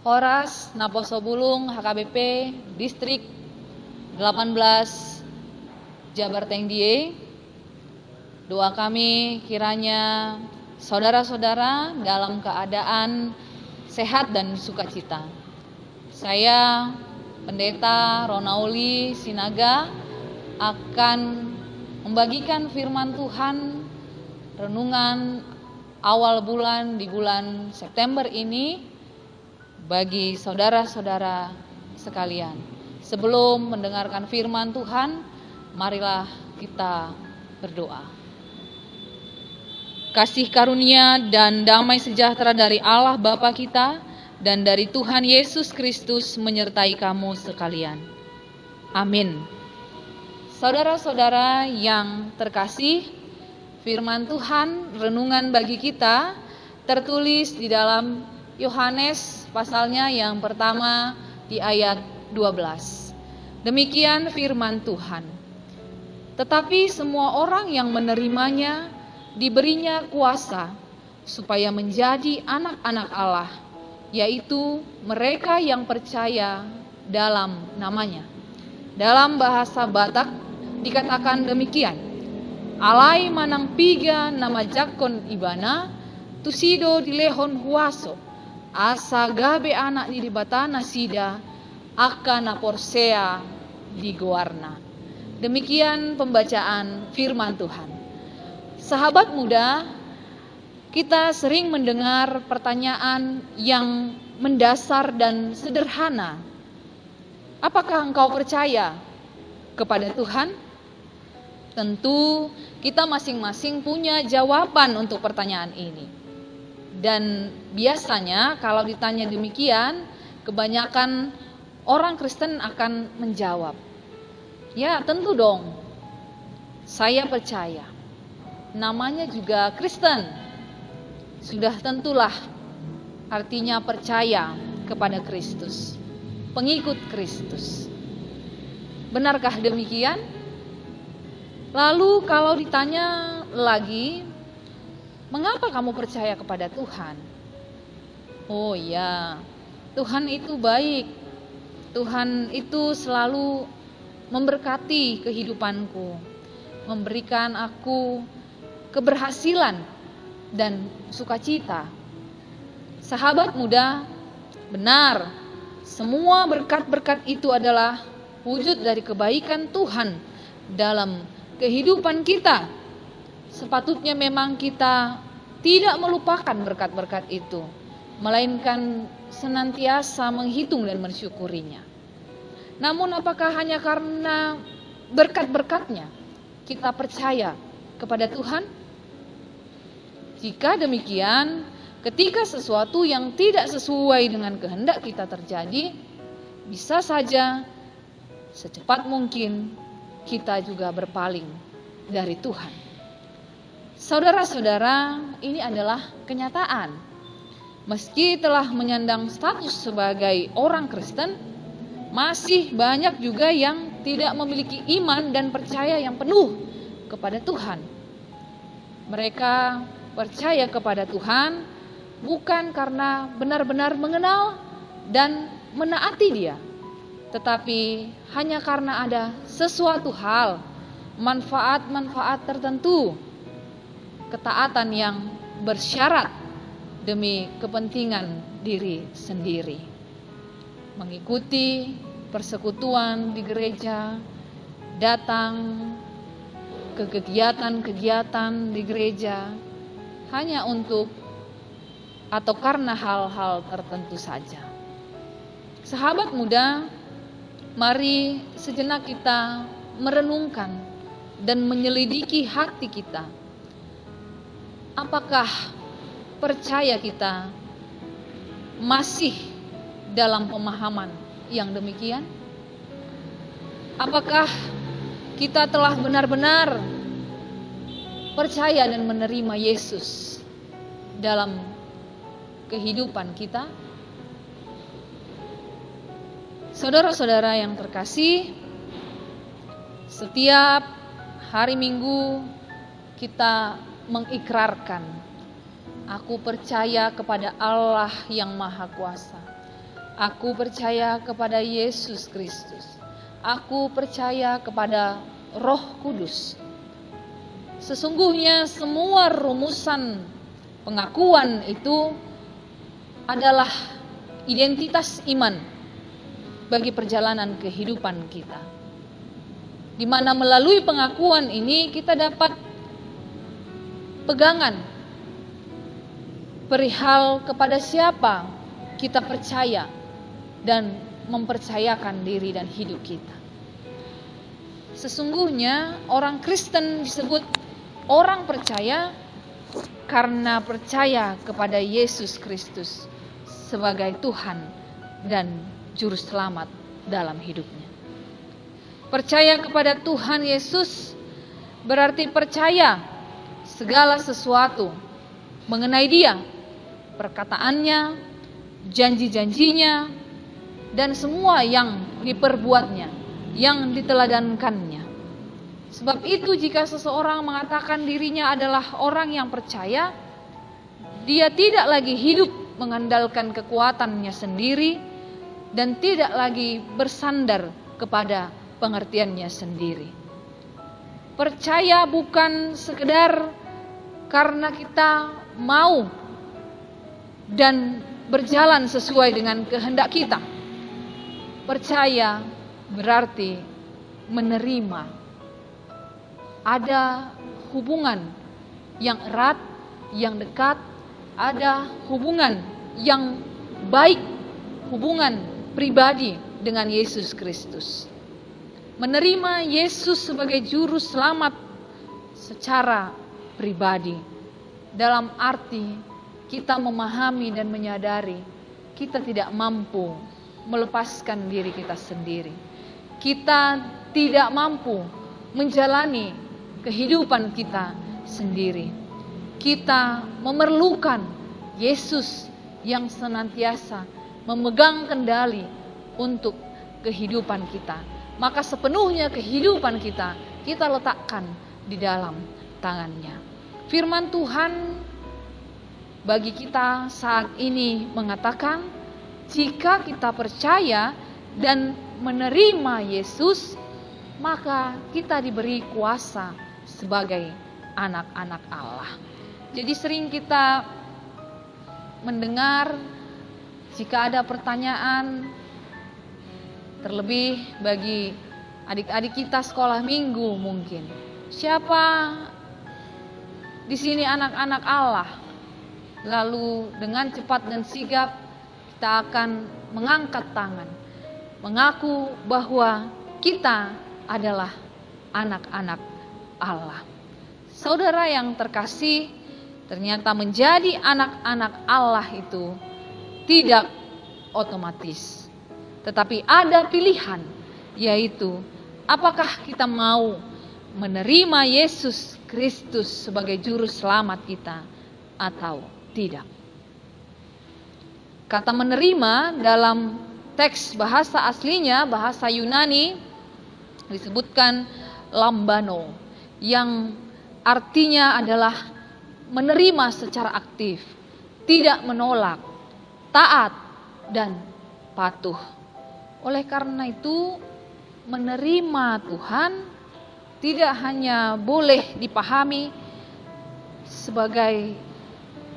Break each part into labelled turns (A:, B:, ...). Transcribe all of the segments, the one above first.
A: Horas Naposobulung HKBP Distrik 18 Jabar Tengdie. Doa kami kiranya saudara-saudara dalam keadaan sehat dan sukacita. Saya Pendeta Ronauli Sinaga akan membagikan firman Tuhan renungan awal bulan di bulan September ini bagi saudara-saudara sekalian. Sebelum mendengarkan firman Tuhan, marilah kita berdoa. Kasih karunia dan damai sejahtera dari Allah Bapa kita dan dari Tuhan Yesus Kristus menyertai kamu sekalian. Amin. Saudara-saudara yang terkasih, firman Tuhan renungan bagi kita tertulis di dalam Yohanes pasalnya yang pertama di ayat 12. Demikian firman Tuhan. Tetapi semua orang yang menerimanya diberinya kuasa supaya menjadi anak-anak Allah, yaitu mereka yang percaya dalam namanya. Dalam bahasa Batak dikatakan demikian. Alai manang piga nama jakon ibana, tusido dilehon huaso, asa gabe anak di batana sida, akana porsea di goarna. Demikian pembacaan firman Tuhan. Sahabat muda, kita sering mendengar pertanyaan yang mendasar dan sederhana. Apakah engkau percaya kepada Tuhan? Tentu kita masing-masing punya jawaban untuk pertanyaan ini. Dan biasanya kalau ditanya demikian, kebanyakan orang Kristen akan menjawab, ya tentu dong, saya percaya. Namanya juga Kristen, sudah tentulah artinya percaya kepada Kristus, pengikut Kristus. Benarkah demikian? Lalu kalau ditanya lagi, mengapa kamu percaya kepada Tuhan? Oh ya, Tuhan itu baik. Tuhan itu selalu memberkati kehidupanku, memberikan aku keberhasilan dan sukacita. Sahabat muda, benar, semua berkat-berkat itu adalah wujud dari kebaikan Tuhan dalam kehidupan kita. Sepatutnya memang kita tidak melupakan berkat-berkat itu, melainkan senantiasa menghitung dan mensyukurinya. Namun apakah hanya karena berkat-berkatnya kita percaya kepada Tuhan? Jika demikian, ketika sesuatu yang tidak sesuai dengan kehendak kita terjadi, bisa saja secepat mungkin kita juga berpaling dari Tuhan. Saudara-saudara, ini adalah kenyataan. Meski telah menyandang status sebagai orang Kristen, masih banyak juga yang tidak memiliki iman dan percaya yang penuh kepada Tuhan. Mereka percaya kepada Tuhan bukan karena benar-benar mengenal dan menaati Dia, tetapi hanya karena ada sesuatu hal, manfaat-manfaat tertentu, ketaatan yang bersyarat demi kepentingan diri sendiri. Mengikuti persekutuan di gereja, datang ke kegiatan-kegiatan di gereja hanya untuk atau karena hal-hal tertentu saja. Sahabat muda, mari sejenak kita merenungkan dan menyelidiki hati kita. Apakah percaya kita masih dalam pemahaman yang demikian? Apakah kita telah benar-benar percaya dan menerima Yesus dalam kehidupan kita? Saudara-saudara yang terkasih, setiap hari Minggu kita mengikrarkan, aku percaya kepada Allah yang Maha Kuasa. Aku percaya kepada Yesus Kristus. Aku percaya kepada Roh Kudus. Sesungguhnya semua rumusan pengakuan itu adalah identitas iman bagi perjalanan kehidupan kita. Di mana melalui pengakuan ini kita dapat pegangan perihal kepada siapa kita percaya dan mempercayakan diri dan hidup kita. Sesungguhnya orang Kristen disebut orang percaya karena percaya kepada Yesus Kristus sebagai Tuhan dan Juru Selamat dalam hidupnya. Percaya kepada Tuhan Yesus berarti percaya segala sesuatu mengenai Dia, perkataannya, janji-janjinya, dan semua yang diperbuatnya, yang diteladankannya. Sebab itu jika seseorang mengatakan dirinya adalah orang yang percaya, dia tidak lagi hidup mengandalkan kekuatannya sendiri dan tidak lagi bersandar kepada pengertiannya sendiri. Percaya bukan sekedar karena kita mau dan berjalan sesuai dengan kehendak kita. Percaya berarti menerima. Ada hubungan yang erat, yang dekat, ada hubungan yang baik, hubungan pribadi dengan Yesus Kristus. Menerima Yesus sebagai juru selamat secara pribadi, dalam arti kita memahami dan menyadari kita tidak mampu melepaskan diri kita sendiri. Kita tidak mampu menjalani kehidupan kita sendiri. Kita memerlukan Yesus yang senantiasa memegang kendali untuk kehidupan kita. Maka sepenuhnya kehidupan kita letakkan di dalam tangannya. Firman Tuhan bagi kita saat ini mengatakan, jika kita percaya dan menerima Yesus, maka kita diberi kuasa sebagai anak-anak Allah. Jadi sering kita mendengar jika ada pertanyaan, terlebih bagi adik-adik kita sekolah minggu mungkin, siapa di sini anak-anak Allah? Lalu dengan cepat dan sigap kita akan mengangkat tangan, mengaku bahwa kita adalah anak-anak Allah. Saudara yang terkasih, ternyata menjadi anak-anak Allah itu tidak otomatis. Tetapi ada pilihan, yaitu apakah kita mau menerima Yesus Kristus sebagai juru selamat kita atau tidak. Kata menerima dalam teks bahasa aslinya, bahasa Yunani, disebutkan lambano, yang artinya adalah menerima secara aktif, tidak menolak, taat, dan patuh. Oleh karena itu, menerima Tuhan tidak hanya boleh dipahami sebagai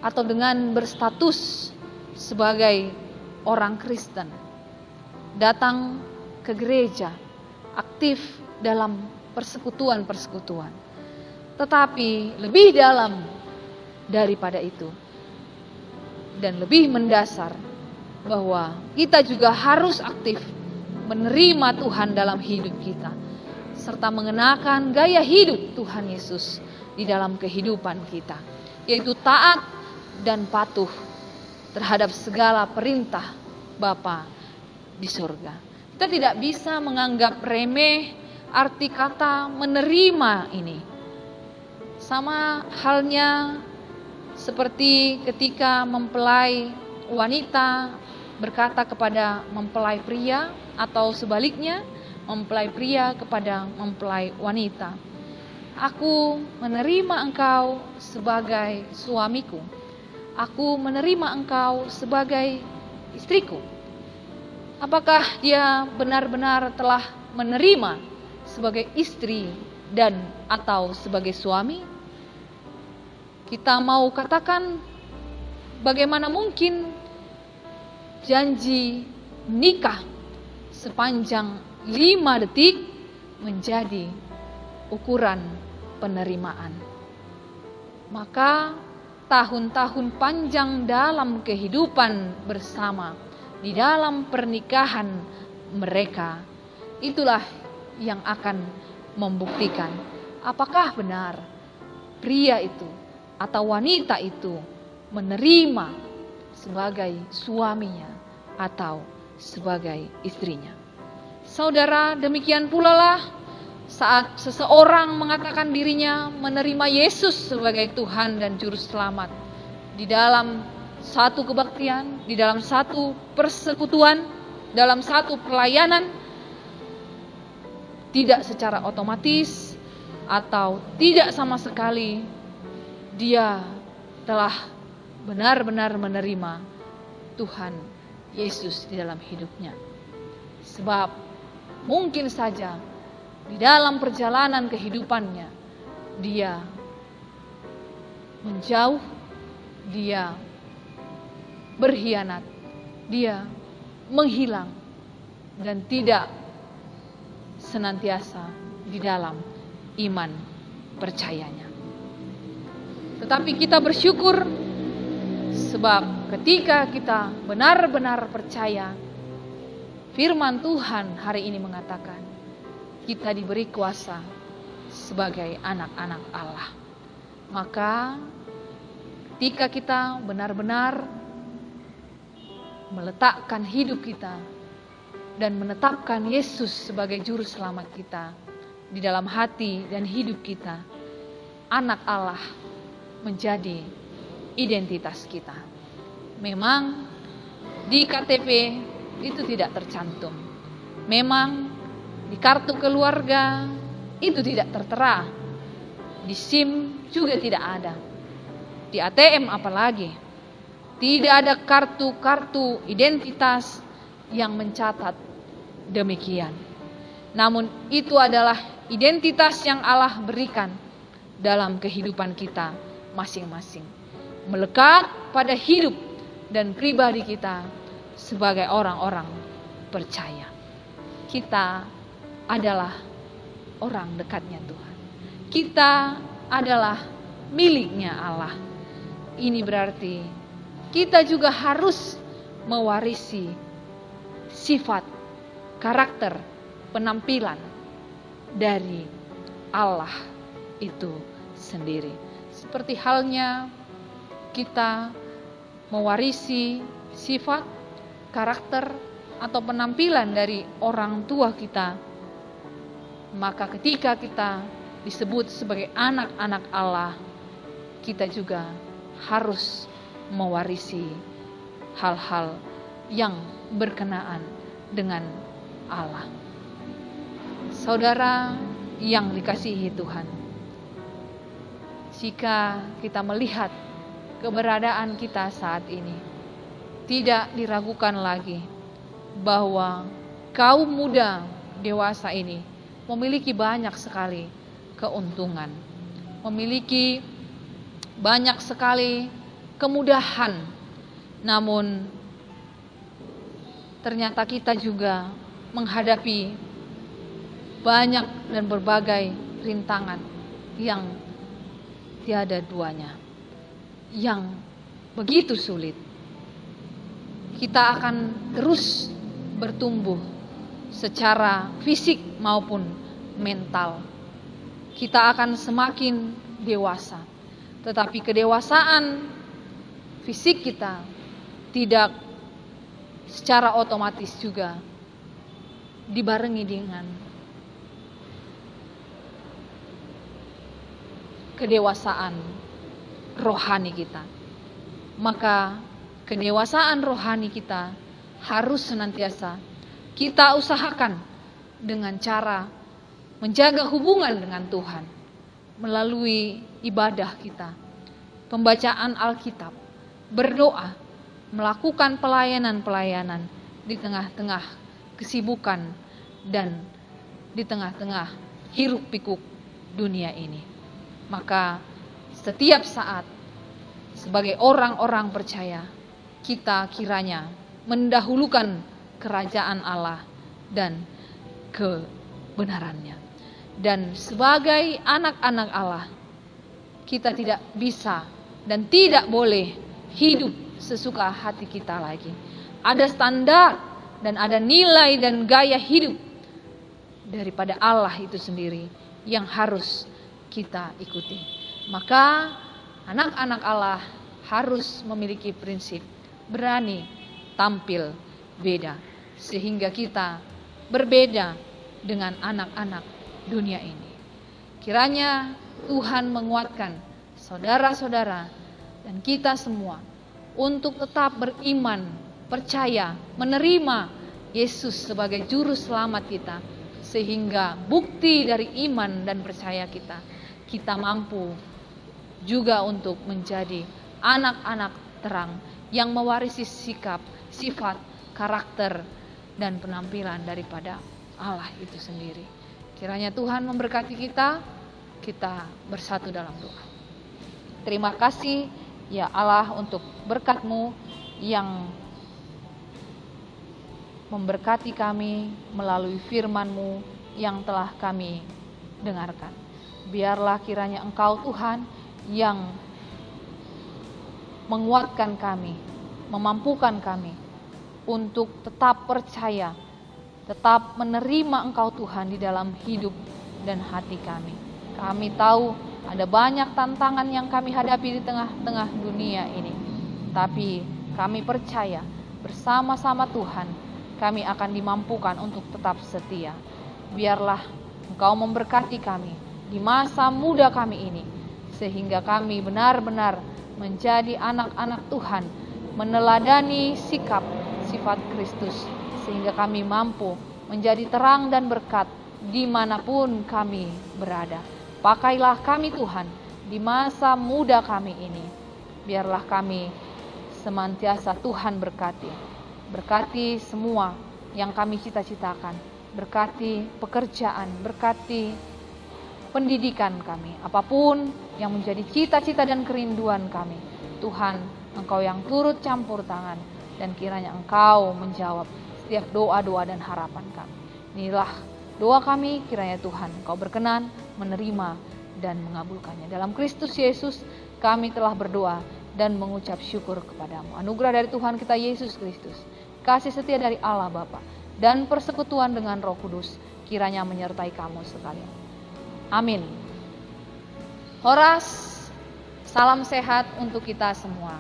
A: atau dengan berstatus sebagai orang Kristen, datang ke gereja, aktif dalam persekutuan-persekutuan. Tetapi lebih dalam daripada itu dan lebih mendasar, bahwa kita juga harus aktif menerima Tuhan dalam hidup kita, serta mengenakan gaya hidup Tuhan Yesus di dalam kehidupan kita, yaitu taat dan patuh terhadap segala perintah Bapa di surga. Kita tidak bisa menganggap remeh arti kata menerima ini. Sama halnya seperti ketika mempelai wanita berkata kepada mempelai pria, atau sebaliknya mempelai pria kepada mempelai wanita, aku menerima engkau sebagai suamiku, aku menerima engkau sebagai istriku. Apakah dia benar-benar telah menerima sebagai istri dan atau sebagai suami? Kita mau katakan, bagaimana mungkin janji nikah sepanjang 5 detik menjadi ukuran penerimaan? Maka tahun-tahun panjang dalam kehidupan bersama, di dalam pernikahan mereka, itulah yang akan membuktikan apakah benar pria itu atau wanita itu menerima sebagai suaminya atau sebagai istrinya. Saudara, demikian pula lah saat seseorang mengatakan dirinya menerima Yesus sebagai Tuhan dan Juru Selamat di dalam satu kebaktian, di dalam satu persekutuan, dalam satu pelayanan, tidak secara otomatis atau tidak sama sekali dia telah benar-benar menerima Tuhan Yesus di dalam hidupnya. Sebab mungkin saja di dalam perjalanan kehidupannya dia menjauh, dia berkhianat, dia menghilang dan tidak senantiasa di dalam iman percayanya. Tetapi kita bersyukur sebab ketika kita benar-benar percaya, firman Tuhan hari ini mengatakan kita diberi kuasa sebagai anak-anak Allah. Maka ketika kita benar-benar meletakkan hidup kita dan menetapkan Yesus sebagai juru selamat kita di dalam hati dan hidup kita, anak Allah menjadi identitas kita. Memang di KTP itu tidak tercantum. Memang di kartu keluarga itu tidak tertera. Di SIM juga tidak ada. Di ATM apalagi. Tidak ada kartu-kartu identitas yang mencatat demikian. Namun itu adalah identitas yang Allah berikan dalam kehidupan kita masing-masing. Melekat pada hidup dan pribadi kita sebagai orang-orang percaya. Kita adalah orang dekatnya Tuhan. Kita adalah miliknya Allah. Ini berarti kita juga harus mewarisi sifat, karakter, penampilan dari Allah itu sendiri. Seperti halnya kita mewarisi sifat, karakter, atau penampilan dari orang tua kita, maka ketika kita disebut sebagai anak-anak Allah, kita juga harus mewarisi hal-hal yang berkenaan dengan Allah. Saudara yang dikasihi Tuhan, jika kita melihat keberadaan kita saat ini, tidak diragukan lagi bahwa kaum muda dewasa ini memiliki banyak sekali keuntungan, memiliki banyak sekali kemudahan. Namun ternyata kita juga menghadapi banyak dan berbagai rintangan yang tiada duanya, yang begitu sulit. Kita akan terus bertumbuh secara fisik maupun mental. Kita akan semakin dewasa. Tetapi kedewasaan fisik kita tidak secara otomatis juga dibarengi dengan kedewasaan rohani kita. Maka kedewasaan rohani kita harus senantiasa kita usahakan dengan cara menjaga hubungan dengan Tuhan melalui ibadah kita, pembacaan Alkitab, berdoa, melakukan pelayanan-pelayanan di tengah-tengah kesibukan dan di tengah-tengah hiruk pikuk dunia ini. Maka setiap saat sebagai orang-orang percaya, kita kiranya mendahulukan kerajaan Allah dan kebenarannya. Dan sebagai anak-anak Allah, kita tidak bisa dan tidak boleh hidup sesuka hati kita lagi. Ada standar dan ada nilai dan gaya hidup daripada Allah itu sendiri yang harus kita ikuti. Maka anak-anak Allah harus memiliki prinsip berani tampil beda, sehingga kita berbeda dengan anak-anak dunia ini. Kiranya Tuhan menguatkan saudara-saudara dan kita semua untuk tetap beriman, percaya, menerima Yesus sebagai juru selamat kita, sehingga bukti dari iman dan percaya kita mampu juga untuk menjadi anak-anak terang yang mewarisi sikap, sifat, karakter, dan penampilan daripada Allah itu sendiri. Kiranya Tuhan memberkati kita bersatu dalam doa. Terima kasih ya Allah untuk berkat-Mu yang memberkati kami melalui firman-Mu yang telah kami dengarkan. Biarlah kiranya Engkau Tuhan yang menguatkan kami, memampukan kami untuk tetap percaya, tetap menerima Engkau Tuhan di dalam hidup dan hati kami. Kami tahu ada banyak tantangan yang kami hadapi di tengah-tengah dunia ini. Tapi kami percaya bersama-sama Tuhan kami akan dimampukan untuk tetap setia. Biarlah Engkau memberkati kami di masa muda kami ini, sehingga kami benar-benar menjadi anak-anak Tuhan, meneladani sikap, sifat Kristus, sehingga kami mampu menjadi terang dan berkat dimanapun kami berada. Pakailah kami Tuhan di masa muda kami ini. Biarlah kami senantiasa Tuhan berkati. Berkati semua yang kami cita-citakan. Berkati pekerjaan, berkati pendidikan kami. Apapun yang menjadi cita-cita dan kerinduan kami. Tuhan, Engkau yang turut campur tangan. Dan kiranya Engkau menjawab setiap doa-doa dan harapan kami. Inilah doa kami, kiranya Tuhan Engkau berkenan menerima dan mengabulkannya. Dalam Kristus Yesus kami telah berdoa dan mengucap syukur kepadamu. Anugerah dari Tuhan kita Yesus Kristus, kasih setia dari Allah Bapa, dan persekutuan dengan Roh Kudus kiranya menyertai kamu sekalian. Amin. Horas, salam sehat untuk kita semua.